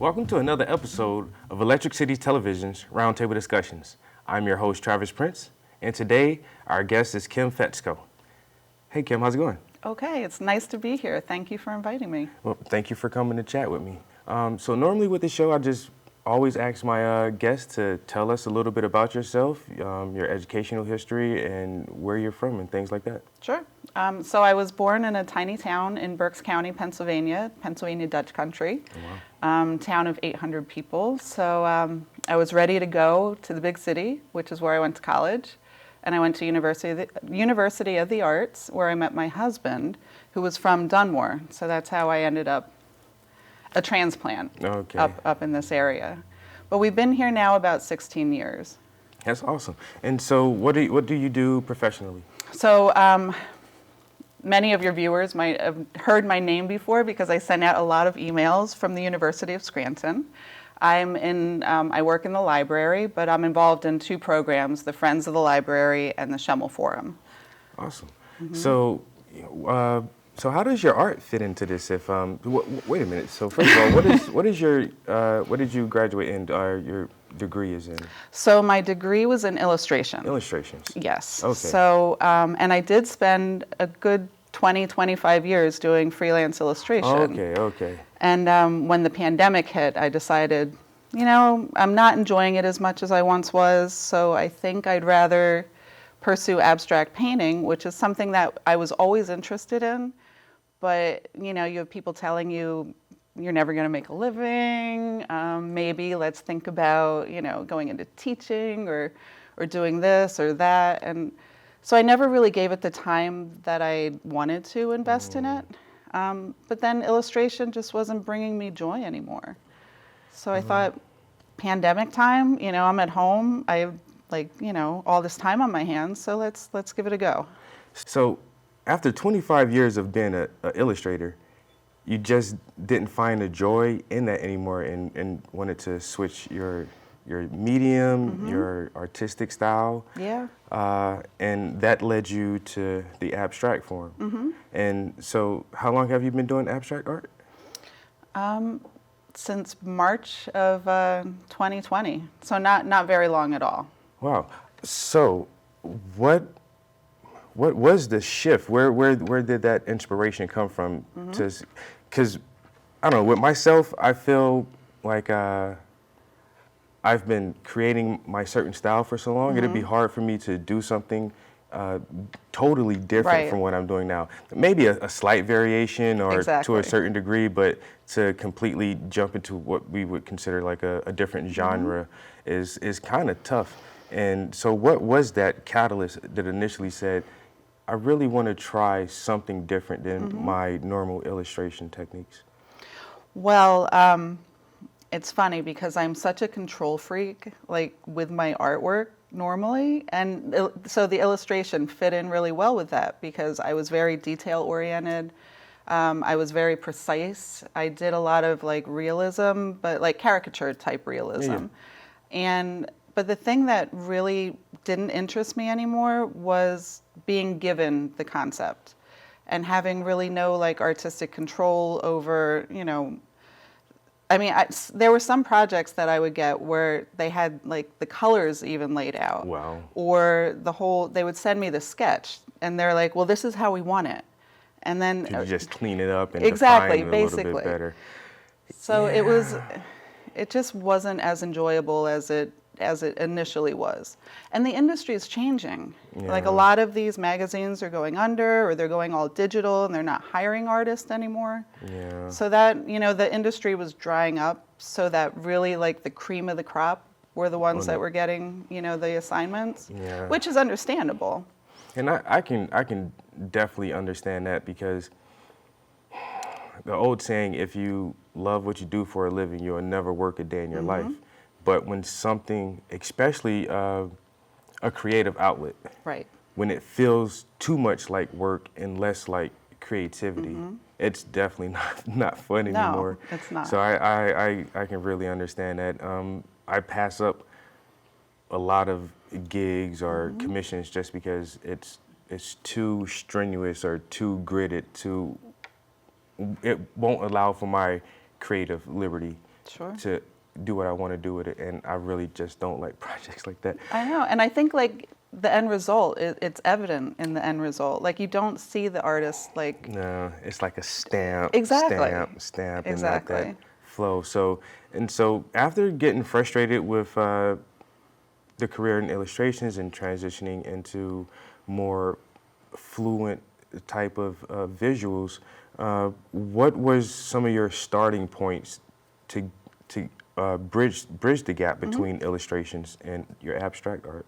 Welcome to another episode of Electric City Television's Roundtable Discussions. I'm your host, Travis Prince, and today our guest is Kim Fetzko. Hey, Kim, how's it going? Okay, it's nice to be here. Thank you for inviting me. Well, thank you for coming to chat with me. So normally with the show, I just always ask my guests to tell us a little bit about yourself, your educational history, and where you're from and things like that. Sure. So I was born in a tiny town in Berks County, Pennsylvania Dutch country, town of 800 people. So I was ready to go to the big city, which is where I went to college. And I went to University of the Arts, where I met my husband, who was from Dunmore. So that's how I ended up a transplant up in this area. But we've been here now about 16 years. That's awesome. And so what do you do professionally? So many of your viewers might have heard my name before because I send out a lot of emails from the University of Scranton. I work in the library, but I'm involved in two programs, the Friends of the Library and the Schemmel Forum. Awesome. Mm-hmm. So how does your art fit into this? If wait a minute. So first of all, what did you graduate in? Your degree is in? So my degree was in illustration. Illustrations. Yes. Okay. So and I did spend a good 25 years doing freelance illustration. Okay. And when the pandemic hit, I decided, I'm not enjoying it as much as I once was. So I think I'd rather pursue abstract painting, which is something that I was always interested in. But, you have people telling you you're never going to make a living. Maybe let's think about, going into teaching or doing this or that. And so I never really gave it the time that I wanted to invest in it. But then illustration just wasn't bringing me joy anymore. So I thought, pandemic time, I'm at home. I have all this time on my hands. So let's give it a go. So after 25 years of being an illustrator, you just didn't find the joy in that anymore and wanted to switch your medium, your artistic style. Yeah. And that led you to the abstract form. And so how long have you been doing abstract art? Since March of 2020. So not very long at all. Wow. So what was the shift? Where did that inspiration come from? Because I don't know, with myself, I feel like I've been creating my certain style for so long. It'd be hard for me to do something totally different from what I'm doing now. Maybe a slight variation or to a certain degree, but to completely jump into what we would consider like a different genre is kind of tough. And so what was that catalyst that initially said, I really want to try something different than my normal illustration techniques? Well, it's funny because I'm such a control freak, like with my artwork normally. And so the illustration fit in really well with that because I was very detail oriented. I was very precise. I did a lot of like realism, but like caricature type realism. But the thing that really didn't interest me anymore was being given the concept and having really no like artistic control over, there were some projects that I would get where they had like the colors even laid out. Wow. Or they would send me the sketch and they're like, well, this is how we want it. And then could you just clean it up and define it a little bit better? So it just wasn't as enjoyable as it initially was. And the industry is changing. Yeah. Like a lot of these magazines are going under or they're going all digital and they're not hiring artists anymore. Yeah. So that, the industry was drying up so that really like the cream of the crop were the ones that were getting, the assignments, which is understandable. And I can definitely understand that because the old saying, if you love what you do for a living, you'll never work a day in your life. But when something, especially a creative outlet, when it feels too much like work and less like creativity, it's definitely not fun anymore. No, it's not. So I can really understand that. I pass up a lot of gigs or commissions just because it's too strenuous or too gridded. It won't allow for my creative liberty. Sure. to do what I want to do with it. And I really just don't like projects like that. I know, and I think like the end result, it's evident in the end result. Like you don't see the artist like No, it's like a stamp, Exactly. stamp, and not Exactly. that flow. So after getting frustrated with the career in illustrations and transitioning into more fluent type of visuals, what was some of your starting points to bridge the gap between illustrations and your abstract art?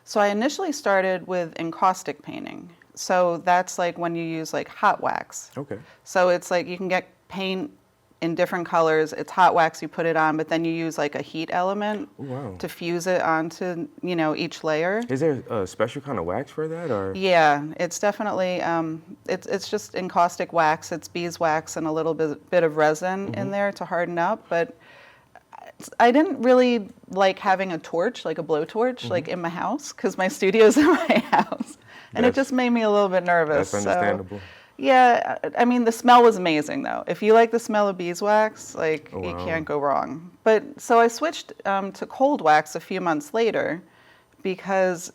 So I initially started with encaustic painting. So that's like when you use like hot wax. Okay. So it's like you can get paint in different colors. It's hot wax, you put it on, but then you use like a heat element Wow. to fuse it onto, each layer. Is there a special kind of wax for that, or? Yeah, it's definitely, it's just encaustic wax. It's beeswax and a little bit of resin in there to harden up. But I didn't really like having a torch, like a blowtorch, like in my house, because my studio's in my house. And it That's- just made me a little bit nervous. That's So, understandable. yeah, I mean, the smell was amazing, though. If you like the smell of beeswax, like, Oh, you wow. can't go wrong. But so I switched to cold wax a few months later because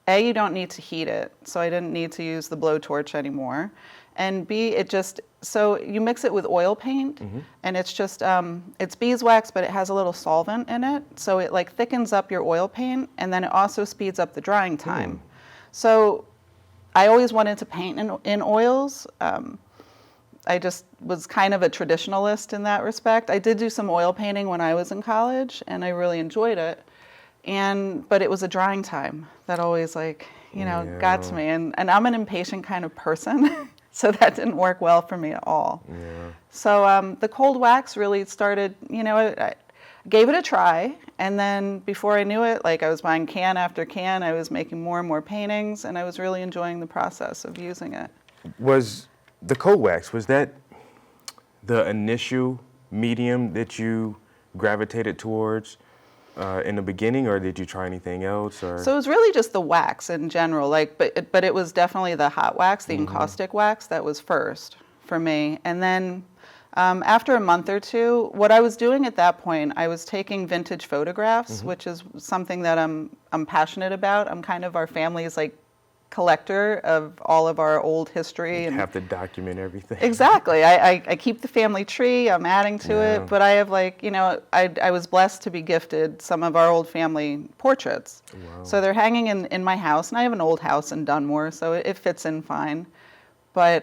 A, you don't need to heat it, so I didn't need to use the blowtorch anymore. And B, so you mix it with oil paint, and it's just, it's beeswax, but it has a little solvent in it, so it like thickens up your oil paint, and then it also speeds up the drying time. So I always wanted to paint in oils. I just was kind of a traditionalist in that respect. I did do some oil painting when I was in college, and I really enjoyed it. But it was a drying time that always got to me. And I'm an impatient kind of person, so that didn't work well for me at all. Yeah. So the cold wax really started, I gave it a try. And then before I knew it, like I was buying can after can, I was making more and more paintings, and I was really enjoying the process of using it. Was the cold wax, was that the initial medium that you gravitated towards in the beginning, or did you try anything else? Or? So it was really just the wax in general, but it was definitely the hot wax, the encaustic wax, that was first for me. And then after a month or two, what I was doing at that point, I was taking vintage photographs, which is something that I'm passionate about. I'm kind of our family's like collector of all of our old history. And have to document everything. exactly. I keep the family tree. I'm adding to Yeah. it, but I have I was blessed to be gifted some of our old family portraits. Wow. So they're hanging in my house, and I have an old house in Dunmore, so it fits in fine. But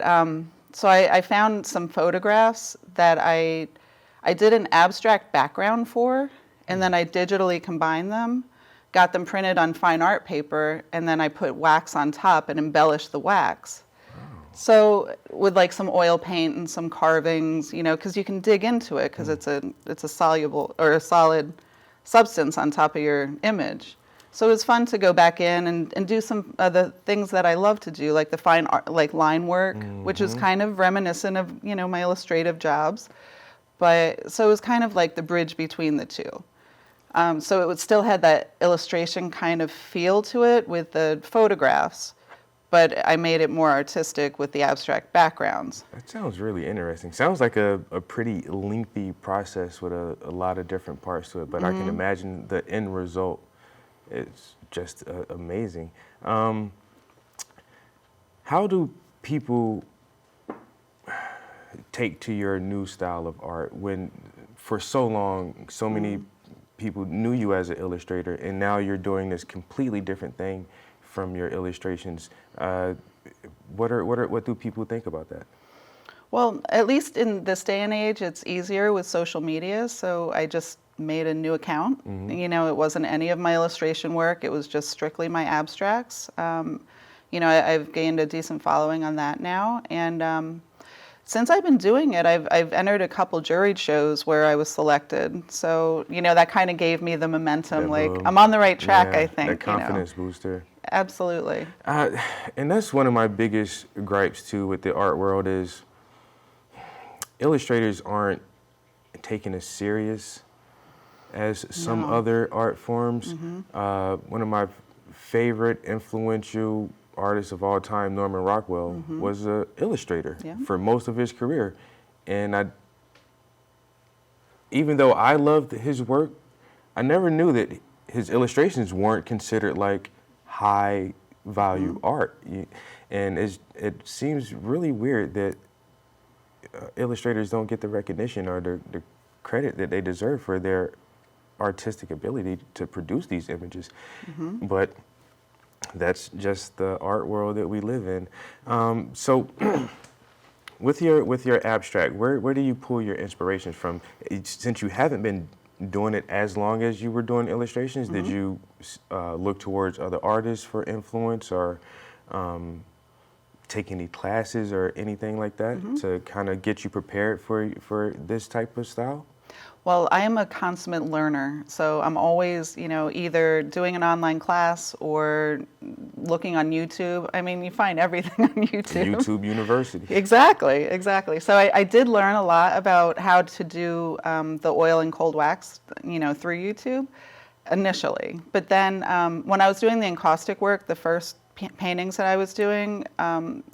so I found some photographs that I did an abstract background for, and then I digitally combined them, got them printed on fine art paper, and then I put wax on top and embellished the wax. So with like some oil paint and some carvings, because you can dig into it because it's a soluble or a solid substance on top of your image. So it was fun to go back in and do some of the things that I love to do, like the fine art, like line work, which is kind of reminiscent of my illustrative jobs. But so it was kind of like the bridge between the two. So it would still had that illustration kind of feel to it with the photographs, but I made it more artistic with the abstract backgrounds. That sounds really interesting. Sounds like a pretty lengthy process with a lot of different parts to it, but I can imagine the end result is just amazing. How do people take to your new style of art when for so long so many people knew you as an illustrator, and now you're doing this completely different thing from your illustrations? What do people think about that? Well, at least in this day and age, it's easier with social media. So I just made a new account. It wasn't any of my illustration work. It was just strictly my abstracts. I've gained a decent following on that now. And since I've been doing it, I've entered a couple juried shows where I was selected. So, that kind of gave me the momentum. I'm on the right track, Yeah, I think. That confidence booster. Absolutely. And that's one of my biggest gripes too with the art world is illustrators aren't taken as serious as some other art forms. One of my favorite influential artists of all time, Norman Rockwell, was an illustrator for most of his career. And even though I loved his work, I never knew that his illustrations weren't considered like high value art. And it seems really weird that illustrators don't get the recognition or the credit that they deserve for their artistic ability to produce these images. But that's just the art world that we live in. So with your abstract, where do you pull your inspirations from? Since you haven't been doing it as long as you were doing illustrations, did you look towards other artists for influence, or take any classes or anything like that to kind of get you prepared for this type of style? Well, I am a consummate learner, so I'm always, either doing an online class or looking on YouTube. I mean, you find everything on YouTube. YouTube University. Exactly, exactly. So I did learn a lot about how to do the oil and cold wax, through YouTube initially. But then when I was doing the encaustic work, the first paintings that I was doing,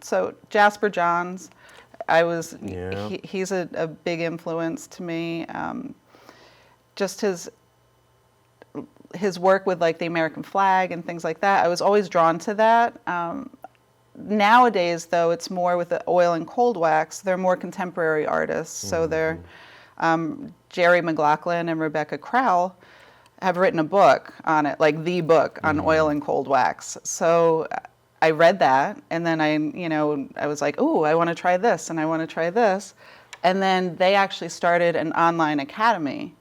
so Jasper Johns, he's a big influence to me. Just his work with like the American flag and things like that, I was always drawn to that. Nowadays, though, it's more with the oil and cold wax. They're more contemporary artists. So they're Jerry McLaughlin and Rebecca Crowell have written a book on it, like the book on oil and cold wax. So I read that, and then I was like, oh, I want to try this, and I want to try this. And then they actually started an online academy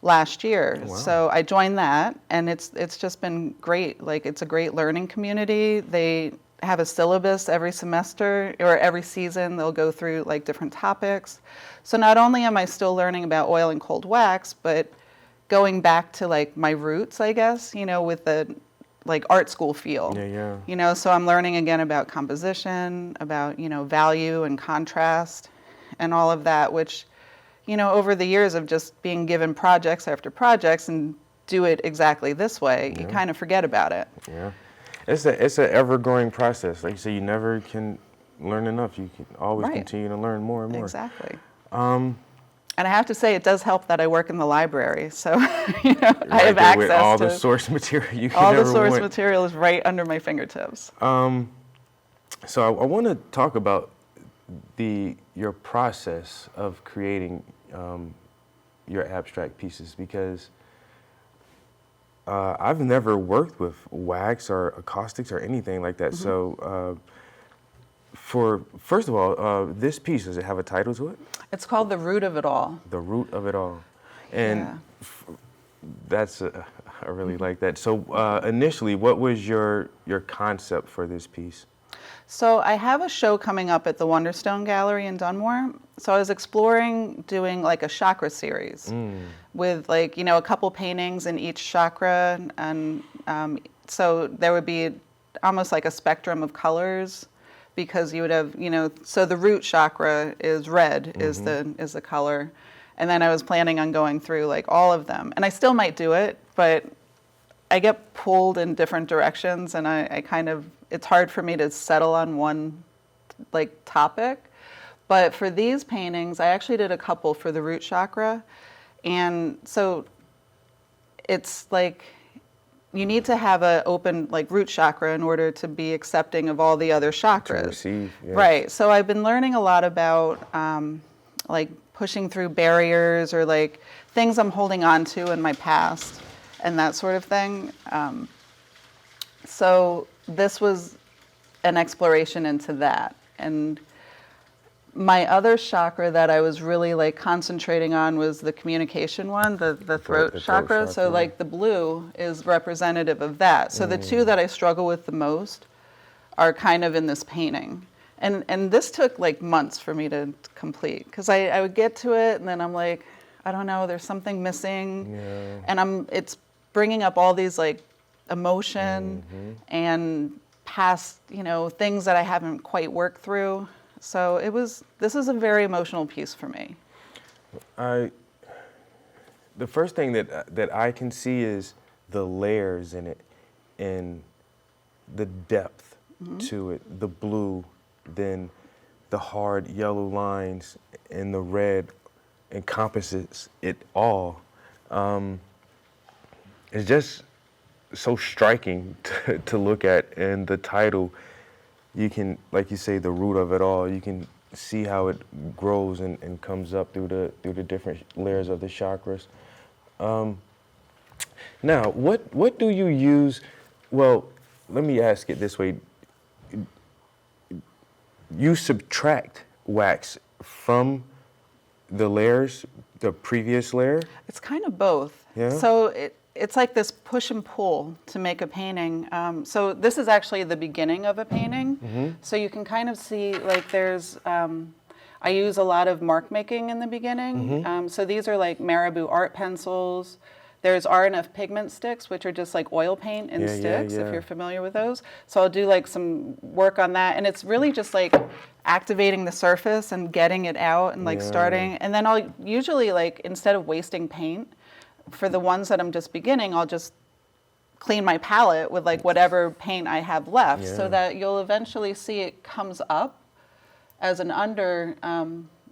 last year. Wow. So I joined that, and it's just been great. Like, it's a great learning community. They have a syllabus every semester, or every season they'll go through like different topics. So not only am I still learning about oil and cold wax, but going back to like my roots, I guess, with the like art school feel. Yeah. So I'm learning again about composition, about, value and contrast and all of that, which, over the years of just being given projects after projects and do it exactly this way, you kind of forget about it. Yeah. It's an ever-growing process. Like you say, you never can learn enough. You can always continue to learn more and more. Exactly. And I have to say, it does help that I work in the library, so I have access with all to the source material you can all ever the source want. material is right under my fingertips. So I want to talk about your process of creating your abstract pieces, because I've never worked with wax or acoustics or anything like that. So first of all, this piece, does it have a title to it? It's called The Root of It All. The Root of It All. And that's, I really like that. So initially, what was your concept for this piece? So I have a show coming up at the Wonderstone Gallery in Dunmore. So I was exploring doing like a chakra series with like, a couple paintings in each chakra. And so there would be almost like a spectrum of colors, because you would have, so the root chakra is red, is the color. And then I was planning on going through like all of them. And I still might do it, but I get pulled in different directions, and I kind of, it's hard for me to settle on one like topic. But for these paintings, I actually did a couple for the root chakra. And so it's like, you need to have an open like root chakra in order to be accepting of all the other chakras. To receive, yes. Right. So I've been learning a lot about like pushing through barriers, or like things I'm holding on to in my past and that sort of thing. So this was an exploration into that. And my other chakra that I was really like concentrating on was the communication one, the throat chakra. So like the blue is representative of that. So the two that I struggle with the most are kind of in this painting. And this took like months for me to complete, because I would get to it and then I'm like, I don't know, there's something missing. Yeah. And it's bringing up all these like emotion and past, things that I haven't quite worked through. So this is a very emotional piece for me. The first thing that I can see is the layers in it, and the depth to it, the blue, then the hard yellow lines, and the red encompasses it all. It's just so striking to look at. And the title, you can, like you say, the root of it all, you can see how it grows and comes up through the different layers of the chakras. Now, what do you use? Well, let me ask it this way. You subtract wax from the layers, the previous layer? It's kind of both. Yeah. So it's like this push and pull to make a painting. So this is actually the beginning of a painting. Mm-hmm. So you can kind of see like there's, I use a lot of mark making in the beginning. Mm-hmm. So these are like Marabou art pencils. There's R&F pigment sticks, which are just like oil paint in sticks, if you're familiar with those. So I'll do like some work on that. And it's really just like activating the surface and getting it out and like starting. And then I'll usually like, instead of wasting paint, for the ones that I'm just beginning, I'll just clean my palette with like whatever paint I have left so that you'll eventually see it comes up as an under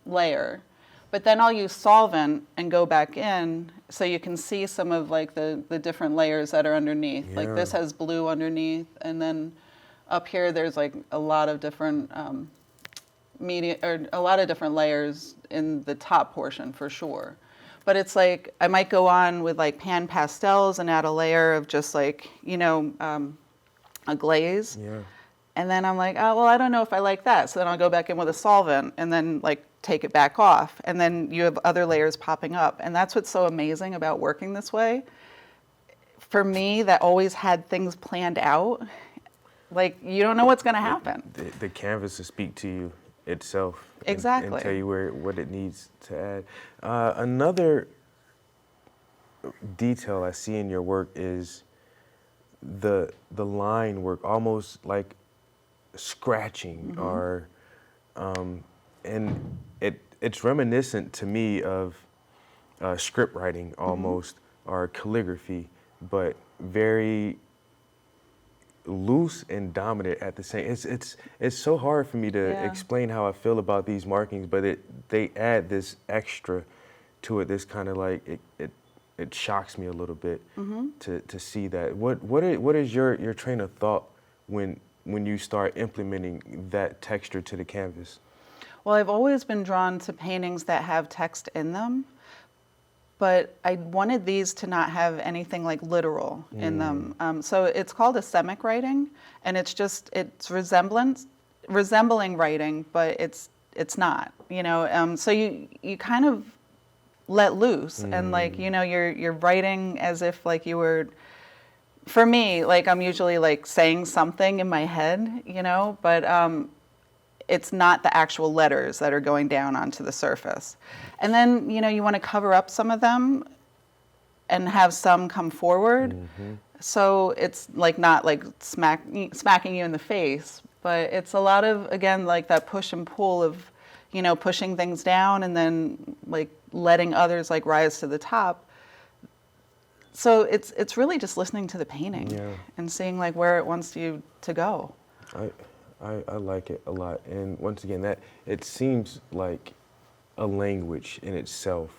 layer. But then I'll use solvent and go back in so you can see some of like the different layers that are underneath. Yeah. Like this has blue underneath, and then up here there's like a lot of different media, or a lot of different layers in the top portion for sure. But it's like I might go on with like pan pastels and add a layer of just like, you know, a glaze. Yeah. And then I'm like, oh, well, I don't know if I like that. So then I'll go back in with a solvent and then like take it back off. And then you have other layers popping up. And that's what's so amazing about working this way. For me, that always had things planned out. Like, you don't know what's going to happen. The canvas will speak to you itself. Exactly. And tell you what it needs to add. Another detail I see in your work is the line work, almost like scratching, or and it's reminiscent to me of script writing almost, or calligraphy, but very loose and dominant at the same. It's so hard for me to explain how I feel about these markings, but they add this extra to it. This kind of like it shocks me a little bit to see that. What is your train of thought when you start implementing that texture to the canvas? Well, I've always been drawn to paintings that have text in them, but I wanted these to not have anything like literal in them. So it's called asemic writing, and it's resembling writing, but it's not, you know. So you kind of let loose, and like, you know, you're writing as if like you were. For me, like I'm usually like saying something in my head, you know, but it's not the actual letters that are going down onto the surface. And then, you know, you want to cover up some of them and have some come forward. So it's like not like smacking you in the face, but it's a lot of, again, like that push and pull of, you know, pushing things down and then like letting others like rise to the top. So it's really just listening to the painting and seeing like where it wants you to go. I like it a lot, and once again, that it seems like a language in itself,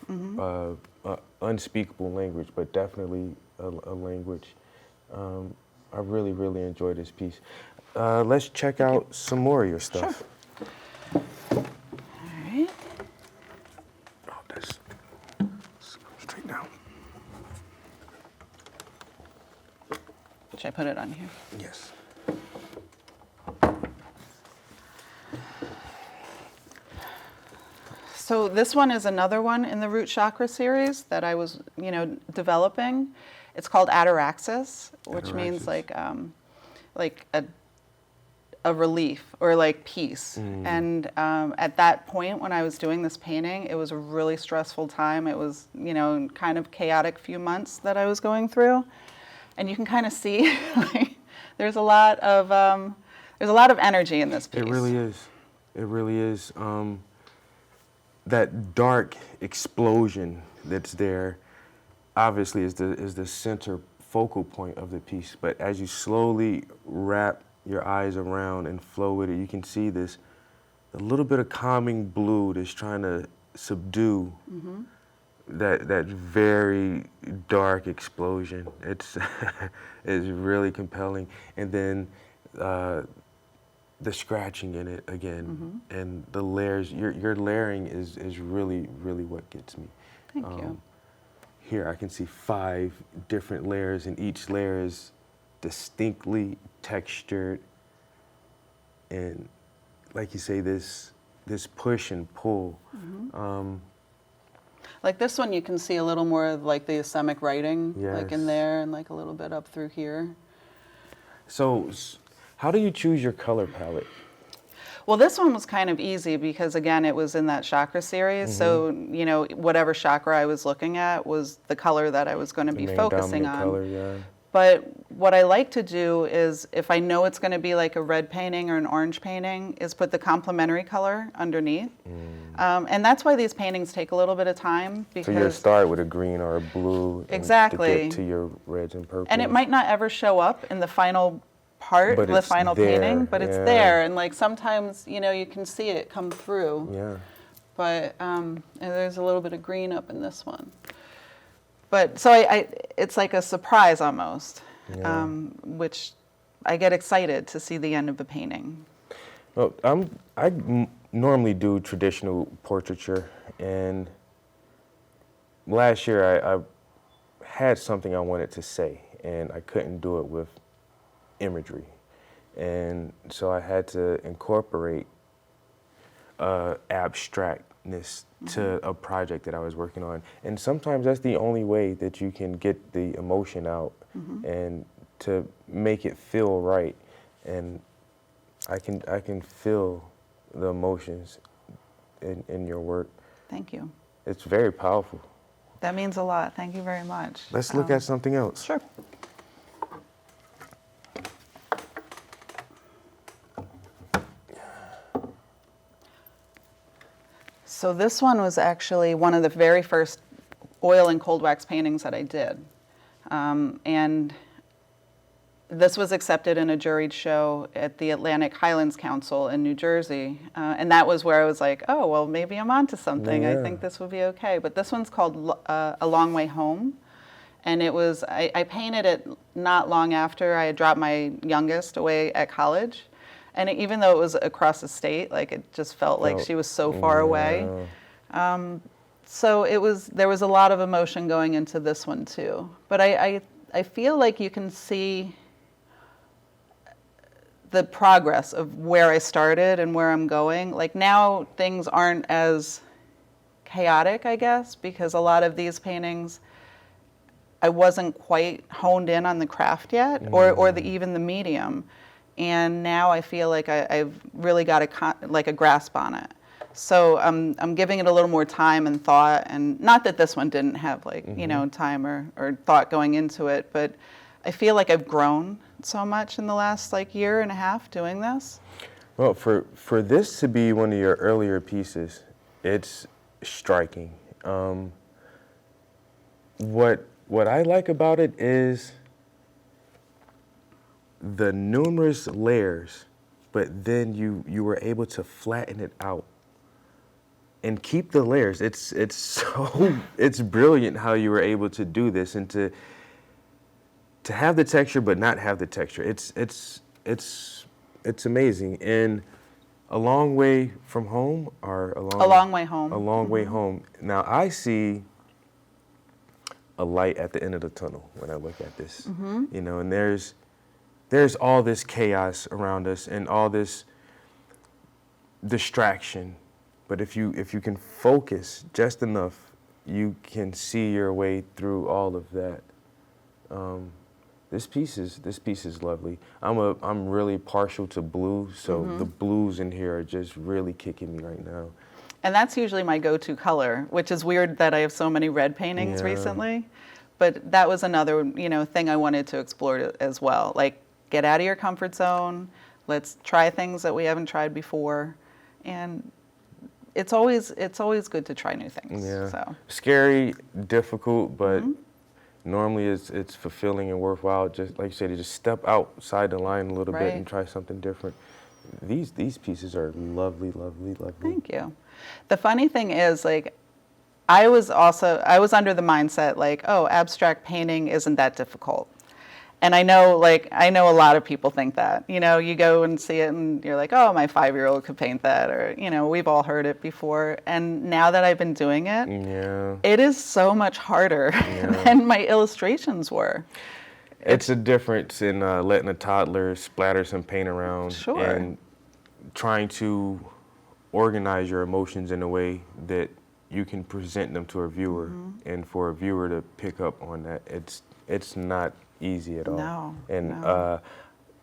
unspeakable language, but definitely a language. I really enjoy this piece. Let's check out some more of your stuff. Sure. All right. Oh, that's straight down. Should I put it on here? Yes. So this one is another one in the Root Chakra series that I was, you know, developing. It's called Ataraxis, which means like a relief or like peace. And at that point when I was doing this painting, it was a really stressful time. It was, you know, kind of chaotic few months that I was going through. And you can kind of see like, there's a lot of energy in this piece. It really is. It really is. That dark explosion that's there, obviously, is the center focal point of the piece. But as you slowly wrap your eyes around and flow with it, you can see a little bit of calming blue that's trying to subdue that very dark explosion. It's it's really compelling, and then the scratching in it again, and the layers. Your layering is really what gets me. Thank you. Here I can see 5 different layers, and each layer is distinctly textured, and like you say, this push and pull. Like this one, you can see a little more of like the Yosemite writing, like in Yes. there, and like a little bit up through here. So, how do you choose your color palette? Well, this one was kind of easy because, again, it was in that chakra series. So, you know, whatever chakra I was looking at was the color that I was going to be Main focusing dominant on. color, yeah. But what I like to do is, if I know it's going to be like a red painting or an orange painting, is put the complementary color underneath. And that's why these paintings take a little bit of time, So you because start with a green or a blue, and Exactly. to get to your reds and purples. and it might not ever show up in the final part, But the it's final there, painting, but it's yeah. there. And like sometimes, you know, you can see it come through. Yeah. But and there's a little bit of green up in this one. But so it's like a surprise almost, Yeah. which I get excited to see the end of the painting. Well, normally do traditional portraiture, and last year I had something I wanted to say, and I couldn't do it with imagery, and so I had to incorporate abstractness to a project that I was working on, and sometimes that's the only way that you can get the emotion out and to make it feel right, and I can feel the emotions in your work. Thank you. It's very powerful. That means a lot. Thank you very much. Let's look at something else. Sure. So this one was actually one of the very first oil and cold wax paintings that I did. And this was accepted in a juried show at the Atlantic Highlands Council in New Jersey. And that was where I was like, oh, well, maybe I'm onto something. I Yeah. think this would be okay. But this one's called A Long Way Home. And it was, I painted it not long after I had dropped my youngest away at college. And even though it was across the state, like it just felt like she was so far away. So there was a lot of emotion going into this one too. But I feel like you can see the progress of where I started and where I'm going. Like now things aren't as chaotic, I guess, because a lot of these paintings, I wasn't quite honed in on the craft yet, or even the medium. And now I feel like I've really got a grasp on it. So I'm giving it a little more time and thought, and not that this one didn't have you know, time or thought going into it, but I feel like I've grown so much in the last year and a half doing this. Well, for this to be one of your earlier pieces, it's striking. What I like about it is the numerous layers, but then you were able to flatten it out and keep the layers. It's brilliant how you were able to do this and to have the texture but not have the texture. It's amazing. And A Long Way from Home, or A Long Way Home. A Long Way Home. Now I see a light at the end of the tunnel when I look at this. You know, and there's all this chaos around us and all this distraction. But if you can focus just enough, you can see your way through all of that. This piece is lovely. I'm really partial to blue, so the blues in here are just really kicking me right now. And that's usually my go-to color, which is weird that I have so many red paintings recently. But that was another, thing I wanted to explore as well. Like, get out of your comfort zone. Let's try things that we haven't tried before. And it's always good to try new things. Yeah. So. Scary, difficult, but normally it's fulfilling and worthwhile. Just like you said, to just step outside the line a little bit and try something different. these pieces are lovely, lovely, lovely. Thank you. The funny thing is, like, I was under the mindset like, oh, abstract painting isn't that difficult. And I know a lot of people think that. You know, you go and see it and you're like, oh, my 5-year-old could paint that, or, you know, we've all heard it before. And now that I've been doing it, Yeah. it is so much harder than my illustrations were. It's a difference in letting a toddler splatter some paint around Sure. and trying to organize your emotions in a way that you can present them to a viewer, and for a viewer to pick up on that, it's not easy at all. No, And no.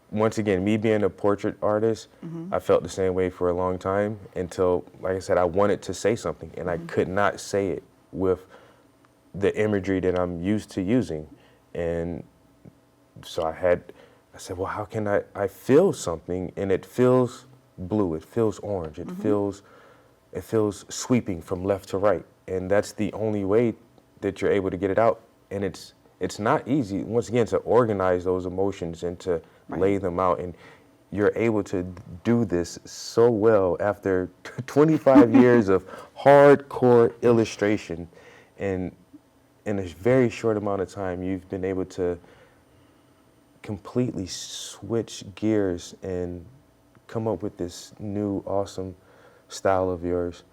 once again, me being a portrait artist, I felt the same way for a long time until, like I said, I wanted to say something, and I could not say it with the imagery that I'm used to using. And so I said, well, how can I feel something, and it feels blue, it feels orange, it feels sweeping from left to right, and that's the only way that you're able to get it out. And it's not easy, once again, to organize those emotions and to lay them out, and you're able to do this so well after 25 years of hardcore illustration, and in a very short amount of time, you've been able to completely switch gears and come up with this new awesome style of yours.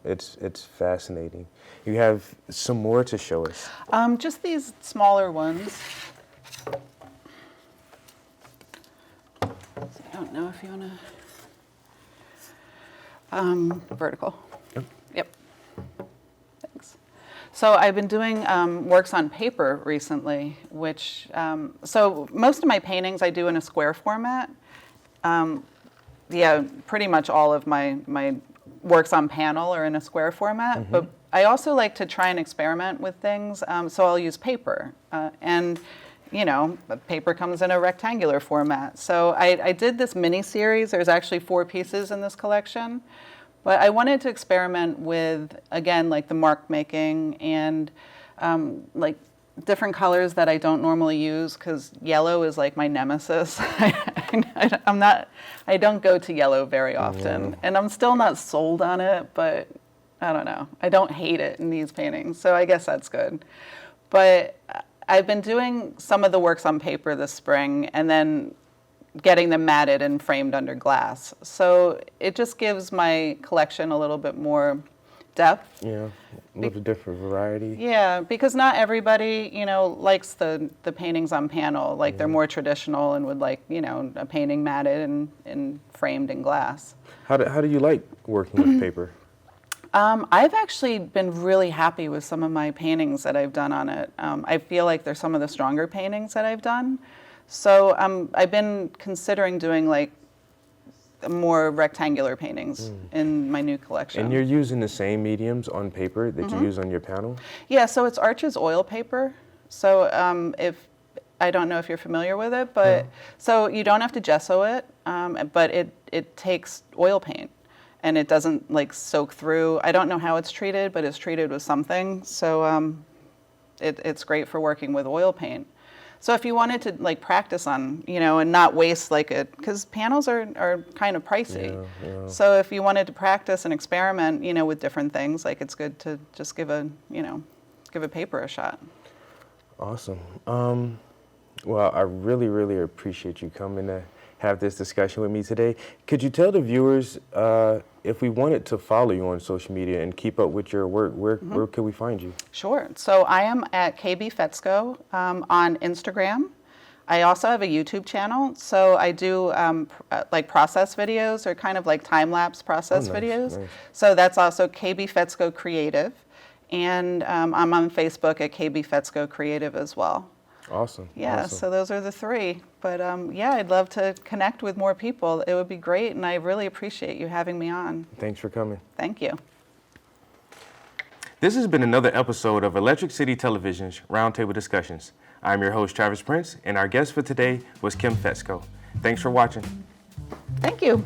It's fascinating. You have some more to show us. Just these smaller ones. So I don't know if you want to. Vertical. Yep. Thanks. So I've been doing works on paper recently, which, so most of my paintings I do in a square format. Yeah, pretty much all of my works on panel are in a square format, but I also like to try and experiment with things, so I'll use paper. And, you know, paper comes in a rectangular format. So I did this mini series. There's actually 4 pieces in this collection. But I wanted to experiment with, again, like the mark making and like different colors that I don't normally use, because yellow is like my nemesis. I don't go to yellow very often, and I'm still not sold on it, but I don't know. I don't hate it in these paintings, so I guess that's good. But I've been doing some of the works on paper this spring, and then getting them matted and framed under glass. So it just gives my collection a little bit more depth. Yeah, a little different variety. Yeah, because not everybody, you know, likes the paintings on panel. Like they're more traditional and would like, you know, a painting matted and framed in glass. How do you like working with paper? I've actually been really happy with some of my paintings that I've done on it. I feel like they're some of the stronger paintings that I've done. So I've been considering doing like more rectangular paintings in my new collection. And you're using the same mediums on paper that you use on your panel? Yeah, so it's Arches oil paper. So if I don't know if you're familiar with it, but so you don't have to gesso it, but it takes oil paint, and it doesn't like soak through. I don't know how it's treated, but it's treated with something. So it's great for working with oil paint. So if you wanted to like practice on, you know, and not waste like it, because panels are kind of pricey. Yeah. So if you wanted to practice and experiment, you know, with different things, like it's good to just give a paper a shot. Awesome. Well, I really, really appreciate you coming to have this discussion with me today. Could you tell the viewers if we wanted to follow you on social media and keep up with your work, where could we find you? Sure. So I am at KB Fetzko on Instagram. I also have a YouTube channel. So I do like process videos, or kind of like time-lapse process videos. Nice. So that's also KB Fetzko Creative. And I'm on Facebook at KB Fetzko Creative as well. Awesome. Yeah, Awesome. so those are the 3. But yeah, I'd love to connect with more people. It would be great, and I really appreciate you having me on. Thanks for coming. Thank you. This has been another episode of Electric City Television's Roundtable Discussions. I'm your host, Travis Prince, and our guest for today was Kim Fetzko. Thanks for watching. Thank you.